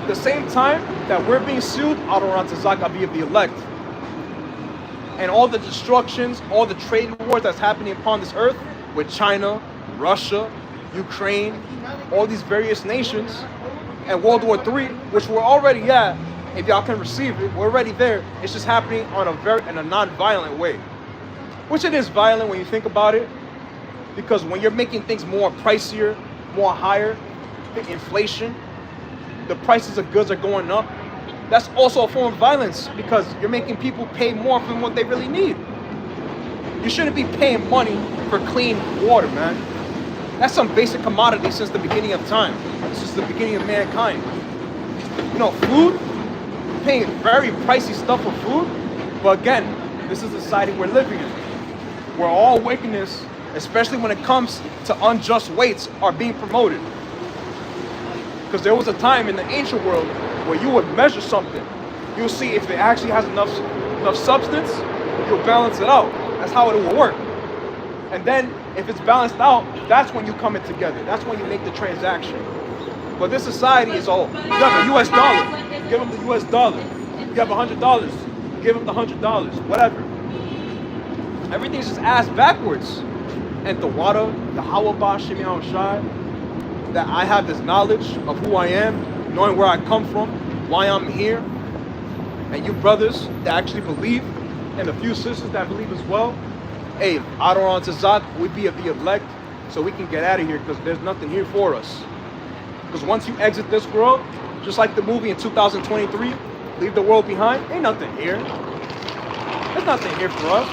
the same time that we're being sealed, Adoran Tazak Abi of the elect, and all the destructions, all the trade wars that's happening upon this earth with China, Russia, Ukraine, all these various nations, and World War III, which we're already at, if y'all can receive it, we're already there. It's just happening on in a non-violent way, which it is violent when you think about it, because when you're making things more pricier, more higher, the inflation, the prices of goods are going up. That's also a form of violence because you're making people pay more for what they really need. You shouldn't be paying money for clean water, man. That's some basic commodity since the beginning of time, since the beginning of mankind. You know, food, paying very pricey stuff for food, but again, this is the society we're living in, where all wickedness, especially when it comes to unjust weights, are being promoted. Because there was a time in the ancient world where you would measure something, you'll see if it actually has enough substance, you'll balance it out. That's how it will work. And then if it's balanced out, that's when you come in together. That's when you make the transaction. But this society is all, you have a US dollar, give them the US dollar. You have $100, give them the $100, whatever. Everything's just ass backwards. And the water, the Hawabah, Shimi Shai, that I have this knowledge of who I am, knowing where I come from, why I'm here. And you brothers that actually believe, and a few sisters that believe as well, hey, Adoran Tazak, we be of the elect, so we can get out of here because there's nothing here for us. Because once you exit this world, just like the movie in 2023, Leave the World Behind, ain't nothing here. There's nothing here for us.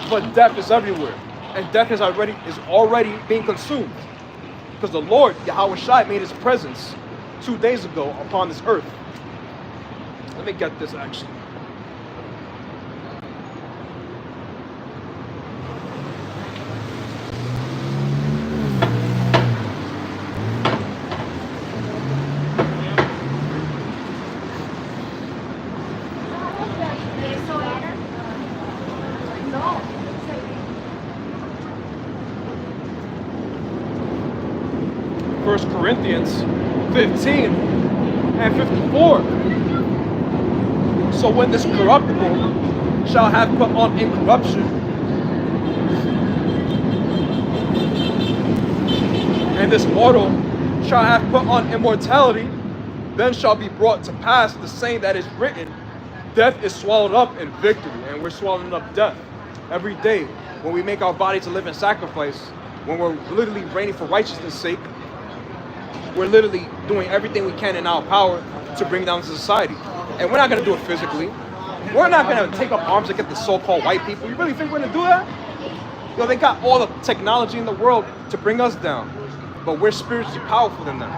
But death is everywhere. And death is already being consumed. Because the Lord, Yahweh Shai, made his presence 2 days ago upon this earth. Let me get this actually. Corinthians 15 and 54. So when this corruptible shall have put on incorruption, and this mortal shall have put on immortality, then shall be brought to pass the saying that is written, death is swallowed up in victory. And we're swallowing up death every day when we make our bodies a living sacrifice, when we're literally reigning for righteousness' sake. We're literally doing everything we can in our power to bring down society. And we're not going to do it physically. We're not going to take up arms against the so-called white people. You really think we're going to do that? Yo, they got all the technology in the world to bring us down. But we're spiritually powerful than them.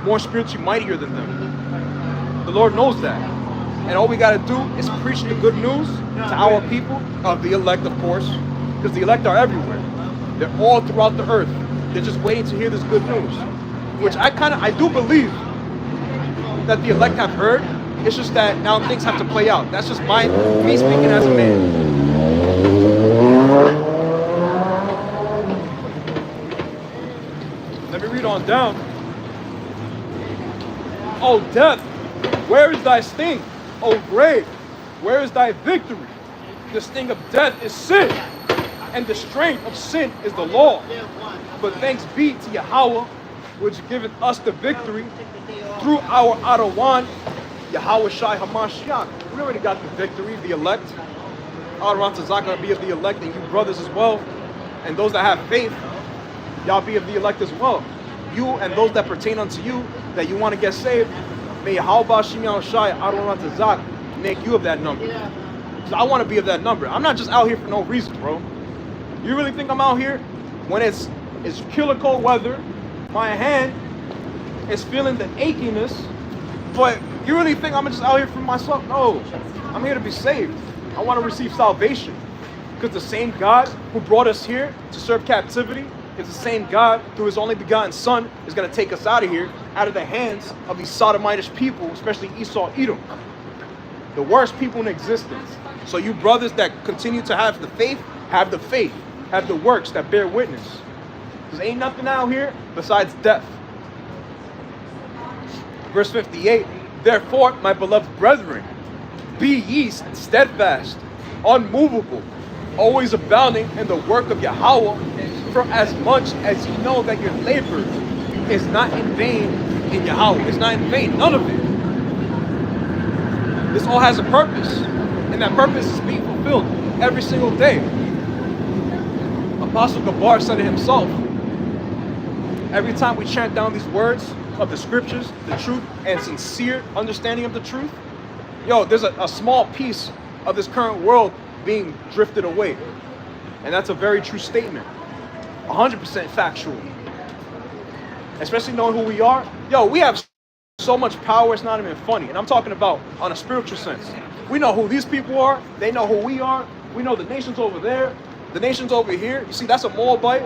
More spiritually mightier than them. The Lord knows that. And all we got to do is preach the good news to our people, of the elect, of course. Because the elect are everywhere. They're all throughout the earth. They're just waiting to hear this good news. Which I do believe that the elect have heard. It's just that now things have to play out. That's just me speaking as a man. Let me read on down. O death, where is thy sting? O grave, where is thy victory? The sting of death is sin, and the strength of sin is the law. But thanks be to Yahweh, which giveth us the victory through our Adawan, Yahweh Shai HaMashiach. We already got the victory, the elect. Adoran Tazak be of the elect, and you brothers as well. And those that have faith, y'all be of the elect as well. You and those that pertain unto you, that you want to get saved, May Yahweh Bashim Yahushai Adonai Tazak make you of that number. Because I want to be of that number. I'm not just out here for no reason, bro. You really think I'm out here when it's killer cold weather, my hand is feeling the achiness, but you really think I'm just out here for myself? No, I'm here to be saved. I want to receive salvation. Because the same God who brought us here to serve captivity is the same God through his only begotten son is going to take us out of here, out of the hands of these sodomitish people, especially Esau, Edom. The worst people in existence. So you brothers that continue to have the faith, have the works that bear witness. Because ain't nothing out here besides death. Verse 58, therefore, my beloved brethren, be ye steadfast, unmovable, always abounding in the work of Yahweh, for as much as ye know that your labor is not in vain in Yahweh. It's not in vain, none of it. This all has a purpose, and that purpose is being fulfilled every single day. Apostle Gabar said it himself. Every time we chant down these words of the scriptures, the truth, and sincere understanding of the truth, yo, there's a small piece of this current world being drifted away. And that's a very true statement. 100% factual. Especially knowing who we are. Yo, we have so much power, it's not even funny. And I'm talking about on a spiritual sense. We know who these people are. They know who we are. We know the nations over there. The nations over here. You see, that's a Moabite.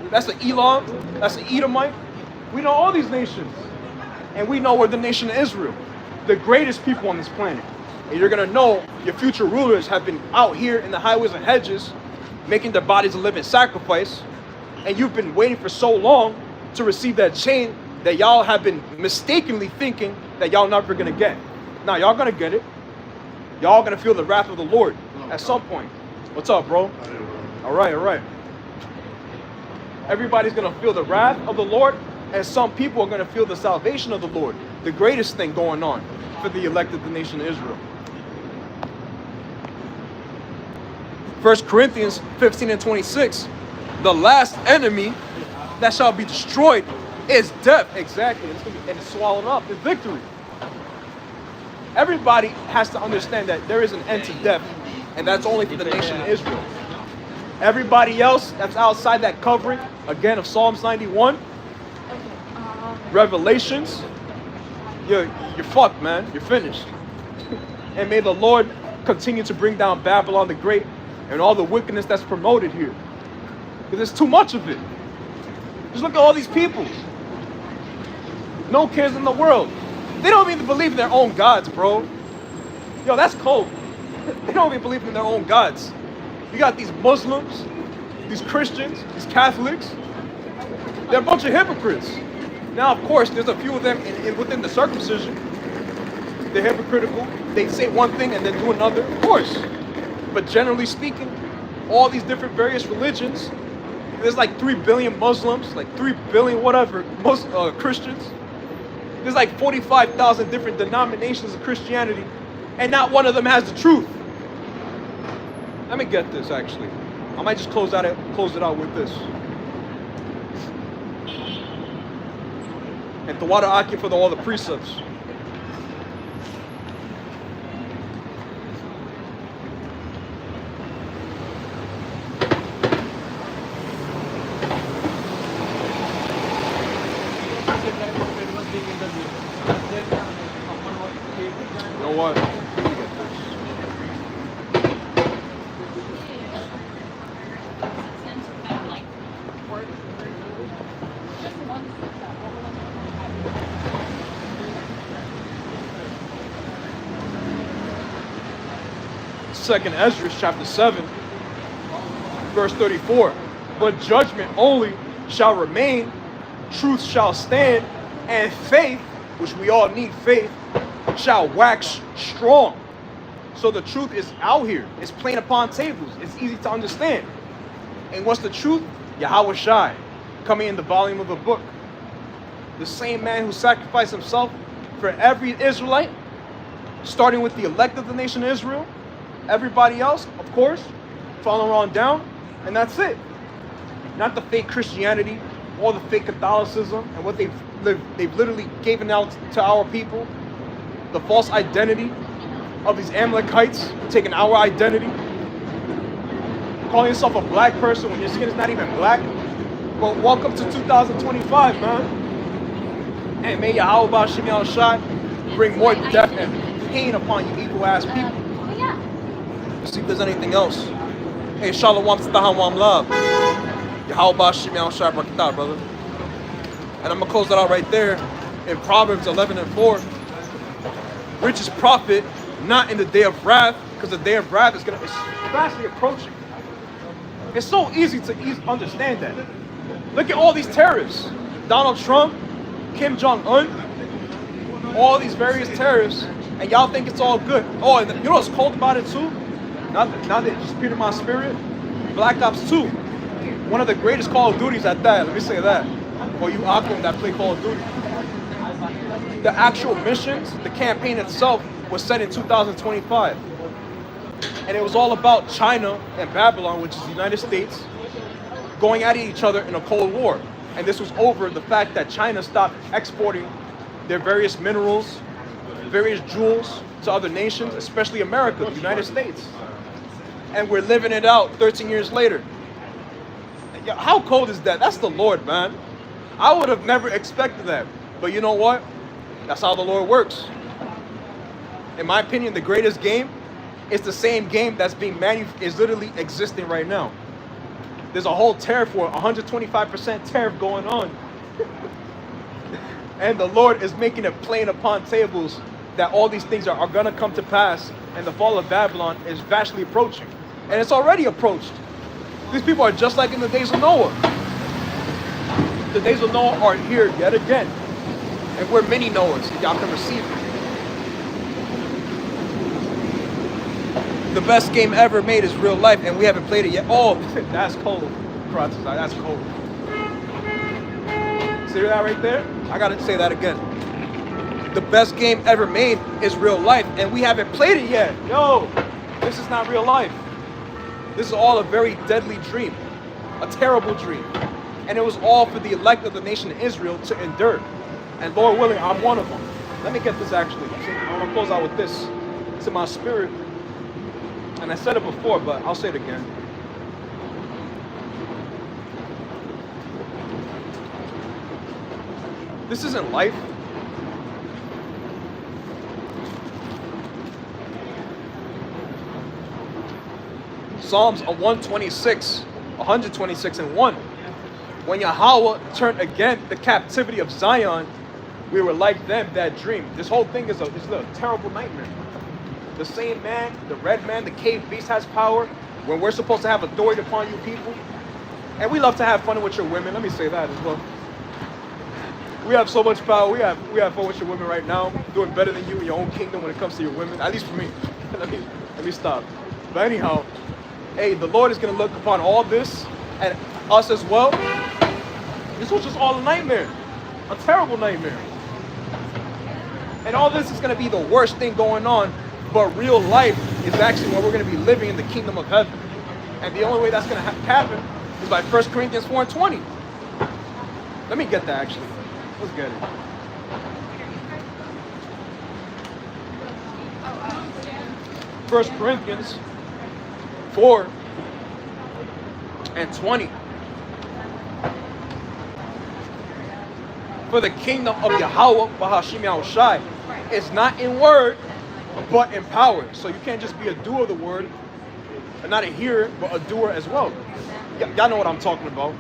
That's an Elam. That's an Edomite. We know all these nations. And we know we're the nation of Israel. The greatest people on this planet. And you're going to know your future rulers have been out here in the highways and hedges making their bodies a living sacrifice. And you've been waiting for so long to receive that chain that y'all have been mistakenly thinking that y'all never going to get. Now, y'all going to get it. Y'all going to feel the wrath of the Lord at some point. What's up, bro? All right. Everybody's going to feel the wrath of the Lord, and some people are going to feel the salvation of the Lord. The greatest thing going on for the elect of the nation of Israel. 1 Corinthians 15 and 26. The last enemy that shall be destroyed is death. Exactly. And it's swallowed up in victory. Everybody has to understand that there is an end to death, and that's only for the nation of Israel. Everybody else that's outside that covering, again, of Psalms 91, Revelations, you're fucked, man. You're finished. And may the Lord continue to bring down Babylon the Great and all the wickedness that's promoted here. Because there's too much of it. Just look at all these people. No cares in the world. They don't even believe in their own gods, bro. Yo, that's cold. They don't even believe in their own gods. You got these Muslims, these Christians, these Catholics. They're a bunch of hypocrites. Now, of course, there's a few of them within the circumcision. They're hypocritical. They say one thing and then do another. Of course. But generally speaking, all these different various religions, there's like 3 billion Muslims, like 3 billion whatever, Christians. There's like 45,000 different denominations of Christianity, and not one of them has the truth. Let me get this, actually. I might just close it out with this. And Tawada Aki for all the precepts. You know what? Let me get this. Second Ezra chapter 7, verse 34. But judgment only shall remain, truth shall stand, and faith, which we all need faith, shall wax strong. So the truth is out here. It's plain upon tables. It's easy to understand. And what's the truth? Yahweh Shai, coming in the volume of a book. The same man who sacrificed himself for every Israelite, starting with the elect of the nation of Israel, everybody else, of course, following on down, and that's it. Not the fake Christianity, all the fake Catholicism, and what they've literally given out to our people. the false identity of these Amalekites, taking our identity, calling yourself a black person when your skin is not even black. Well, welcome to 2025, man. And may Yahweh Bashim Yahushua bring more death and pain upon you evil ass people. Let's see if there's anything else. Hey, Shalom Tzitaham Love. Yahweh Bashim Yahushua Brakatah, brother. And I'm gonna close that out right there in Proverbs 11:4. Richest prophet, not in the day of wrath, because the day of wrath is fastly approaching. It's so easy to understand that. Look at all these terrorists. Donald Trump, Kim Jong-un, all these various terrorists, and y'all think it's all good. Oh, and you know what's cold about it too? Now that it just appeared in my spirit, Black Ops 2, one of the greatest Call of Duties at that, let me say that. For you Akum that play Call of Duty. The actual missions, the campaign itself, was set in 2025. And it was all about China and Babylon, which is the United States, going at each other in a Cold War. And this was over the fact that China stopped exporting their various minerals, various jewels to other nations, especially America, the United States. And we're living it out 13 years later. How cold is that? That's the Lord, man. I would have never expected that. But you know what? That's how the Lord works. In my opinion, the greatest game is the same game that's is literally existing right now. There's a whole tariff war, 125% tariff going on. And the Lord is making it plain upon tables that all these things are going to come to pass, and the fall of Babylon is vastly approaching. And it's already approached. These people are just like in the days of Noah. The days of Noah are here yet again. And we're mini Noahs, if y'all can receive it. The best game ever made is real life, and we haven't played it yet. Oh, that's cold. That's cold. See that right there? I gotta say that again. The best game ever made is real life, and we haven't played it yet. Yo, this is not real life. This is all a very deadly dream, a terrible dream. And it was all for the elect of the nation of Israel to endure. And Lord willing, I'm one of them. Let me get this actually. I want to close out with this. It's in my spirit. And I said it before, but I'll say it again. This isn't life. Psalms 126 and 1. When Yahweh turned again the captivity of Zion, we were like them that dream. This whole thing is a terrible nightmare. The same man, the red man, the cave beast has power when we're supposed to have authority upon you people. And we love to have fun with your women. Let me say that as well. We have so much power. We have fun with your women right now. Doing better than you in your own kingdom when it comes to your women. At least for me. let me stop. But anyhow, hey, the Lord is going to look upon all this and us as well. This was just all a nightmare. A terrible nightmare. And all this is going to be the worst thing going on. But real life is actually where we're going to be living in the kingdom of heaven. And the only way that's going to happen is by 1 Corinthians 4:20. Let me get that actually. Let's get it. First Corinthians 4:20. For the kingdom of Yahweh, Bahashim Yahushai, is not in word, but in power. So you can't just be a doer of the word, and not a hearer, but a doer as well. Y'all know what I'm talking about.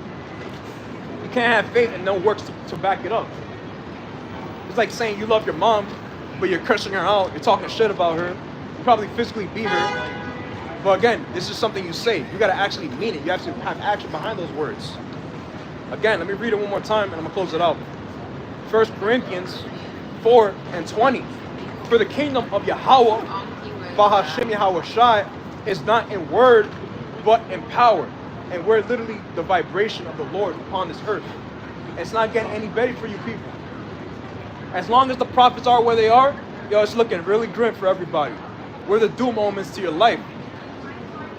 You can't have faith and no works to back it up. It's like saying you love your mom, but you're cursing her out, you're talking shit about her, you probably physically beat her. But again, this is something you say. You gotta actually mean it. You have to have action behind those words. Again, let me read it one more time and I'm gonna close it out. 1 Corinthians 4:20. For the kingdom of Yahweh, Bahashim Yahushai, is not in word, but in power. And we're literally the vibration of the Lord upon this earth. It's not getting any better for you people. As long as the prophets are where they are, yo, it's looking really grim for everybody. We're the doom moments to your life.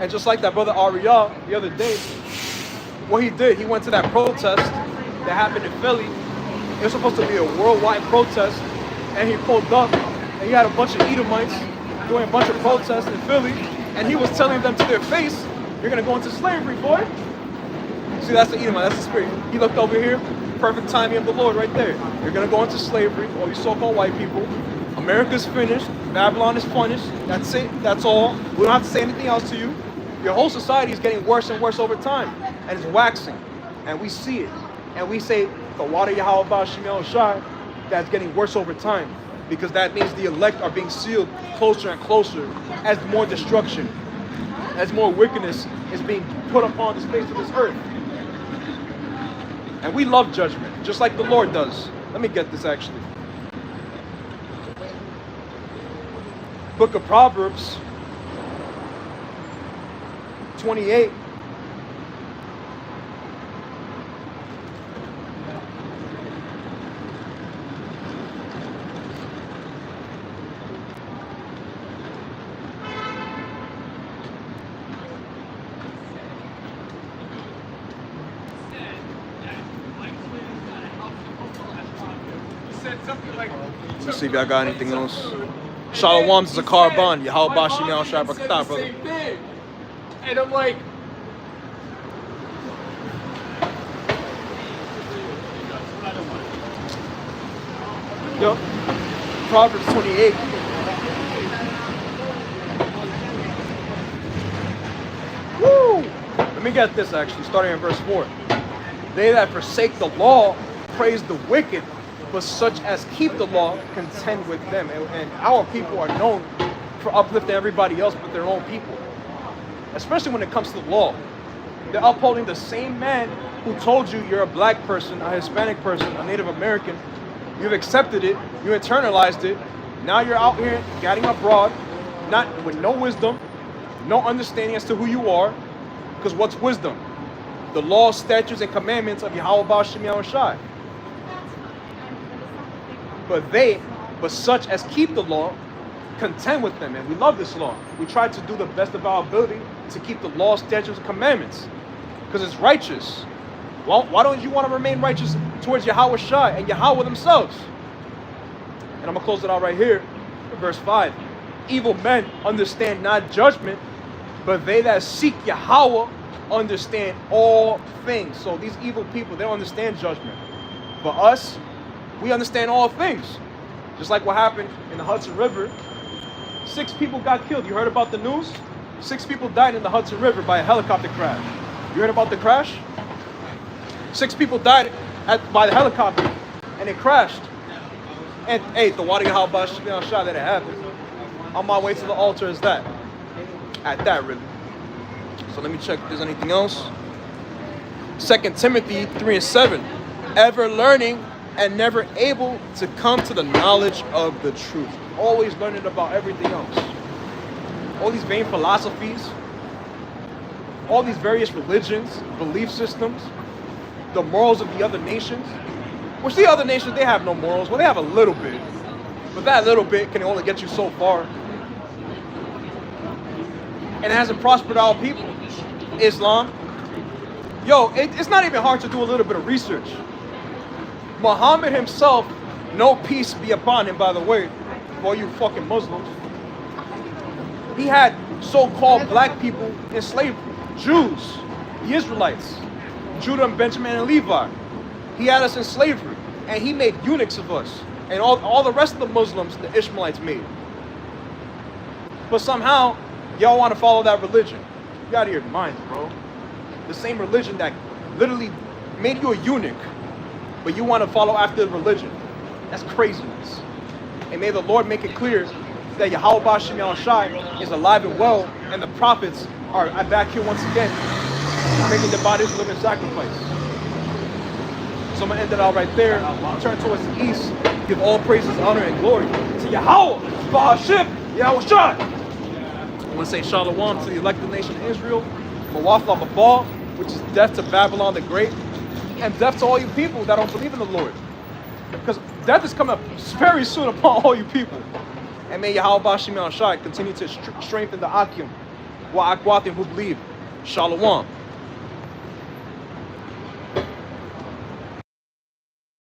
And just like that brother Ariel the other day, what he did, he went to that protest that happened in Philly. It was supposed to be a worldwide protest, and he pulled up and he had a bunch of Edomites doing a bunch of protests in Philly, and he was telling them to their face, "You're gonna go into slavery, boy." See, that's the Edomite, that's the spirit. He looked over here, perfect timing of the Lord right there. You're gonna go into slavery, all you so-called white people. America's finished, Babylon is punished, that's it, that's all. We don't have to say anything else to you. Your whole society is getting worse and worse over time, and it's waxing, and we see it. And we say, the water Yahweh Ba'Shem Yahushua, that's getting worse over time, because that means the elect are being sealed closer and closer as more destruction, as more wickedness is being put upon the face of this earth. And we love judgment, just like the Lord does. Let me get this actually. Book of Proverbs 28. Let's see if y'all got anything else. Shalom is a carbon. Yahweh Ba'Shem Yahushua Barakatah, brother. Same thing. And I'm like, Yo, Proverbs 28. Woo! Let me get this actually, starting in verse 4. They that forsake the law praise the wicked, but such as keep the law contend with them. And our people are known for uplifting everybody else but their own people. Especially when it comes to the law. They're upholding the same man who told you you're a black person, a Hispanic person, a Native American. You've accepted it, you internalized it. Now you're out here getting abroad, not with no wisdom, no understanding as to who you are. Because what's wisdom? The law, statutes, and commandments of Yahweh Ba'Shem Yahushua. But such as keep the law, contend with them. And we love this law. We try to do the best of our ability to keep the law, statutes, and commandments. Because it's righteous. Well, why don't you want to remain righteous towards Yahweh Shai and Yahweh themselves? And I'm going to close it out right here in verse 5. Evil men understand not judgment, but they that seek Yahweh understand all things. So these evil people, they don't understand judgment. But us, we understand all things. Just like what happened in the Hudson River. 6 people got killed. You heard about the news? 6 people died in the Hudson River by a helicopter crash. You heard about the crash? 6 people died by the helicopter, and it crashed. And hey, the water Yahweh Ba'Shem Yahushua that it happened. On my way to the altar is that. At that, really. So let me check if there's anything else. 2 Timothy 3:7. Ever learning and never able to come to the knowledge of the truth. Always learning about everything else. All these vain philosophies, all these various religions, belief systems, the morals of the other nations. Which the other nations, they have no morals. Well, they have a little bit. But that little bit can only get you so far. And it hasn't prospered our people. Islam. Yo, it's not even hard to do a little bit of research. Muhammad himself, no peace be upon him, by the way, for you fucking Muslims. He had so-called black people in slavery. Jews, the Israelites, Judah and Benjamin and Levi. He had us in slavery, and he made eunuchs of us. And all the rest of the Muslims, the Ishmaelites made. But somehow, y'all want to follow that religion. You out of your minds, bro. The same religion that literally made you a eunuch, but you want to follow after the religion. That's craziness. And may the Lord make it clear that Yahweh Ba'Shem Yahushua is alive and well, and the prophets are back here once again, making their bodies a living sacrifice. So I'm going to end it out right there. Turn towards the east. Give all praises, honor, and glory to Yahweh Ba'Shem Yahushua. I want to say shalom to the elected nation of Israel, Mawafla Mabal, which is death to Babylon the Great, and death to all you people that don't believe in the Lord. Because death is coming up very soon upon all you people. And may Yahweh Ba'Shem Yahushua continue to strengthen the Akim, Wa'akwatim who believe. Shalom.